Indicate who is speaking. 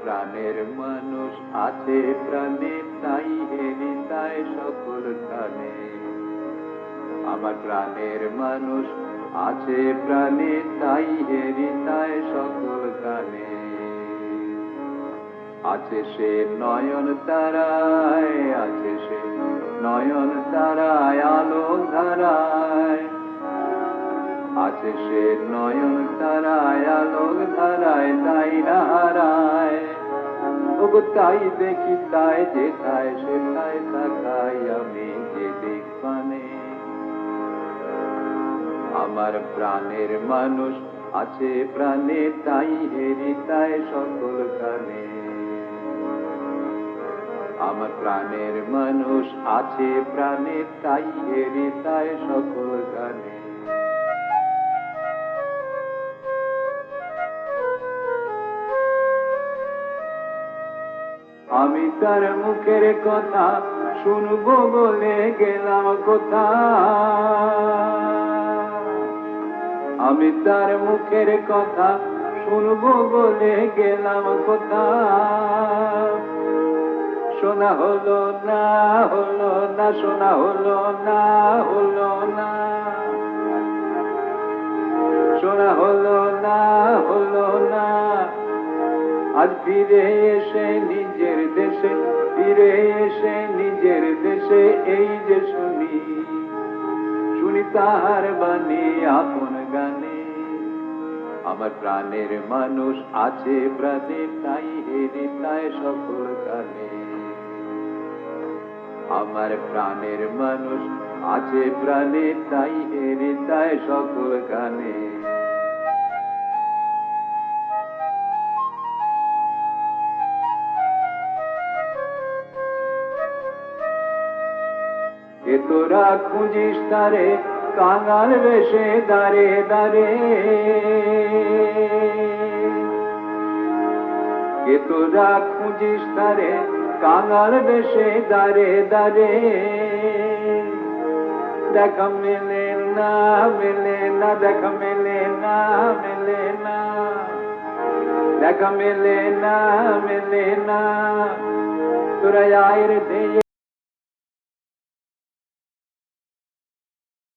Speaker 1: প্রাণের মানুষ আছে প্রাণে, তাই হৃদয় সকল গানে। আমার প্রাণের মানুষ আছে প্রাণে, তাই হৃদয় সকল গানে। আছে সে নয়ন তারায়, আছে সে নয়ন তারায়, আলো ধারায়। আছে সে নয়ন তারায়, আলো ধারায়, তাই না হারায়। ওগো তাই দেখি, তাই যেথায় সেথায় তাকাই আমি যে দিক পানে। আমার প্রাণের মানুষ আছে প্রাণে, তাই হৃদয় সকল গানে। আমার প্রাণের মানুষ আছে প্রাণে, তাই হৃদয় সকল গানে। আমি তার মুখের কথা শুনবো বলে গেলাম কোথা। আমি তার মুখের কথা শুনবো বলে গেলাম কোথা। শোনা হলো না, হলো না, শোনা হলো না, হলো না। শোনা হলো না, হলো না। আজ ফিরে এসে নিজের দেশে, ফিরে এসে নিজের দেশে, এই যে শুনি, শুনি তাহার বাণী আপন গানে। আমার প্রাণের মানুষ আছে প্রাণে, তাই হৃদয় সকল গানে। আমার প্রাণের মানুষ আছে প্রাণে, তাই হৃদয় সকল গানে। কে তোরা খুঁজিস তারে কাঙাল বেশে দাঁড়ে দাঁড়ে। কে তোরা খুঁজিস তারে কাঙাল বেশে দাঁড়ে দাঁড়ে। দেখা মেলে না, মেলে না, দেখা মেলে না, মেলে না। দেখা মেলে না, মেলে না। তোরা আয়ের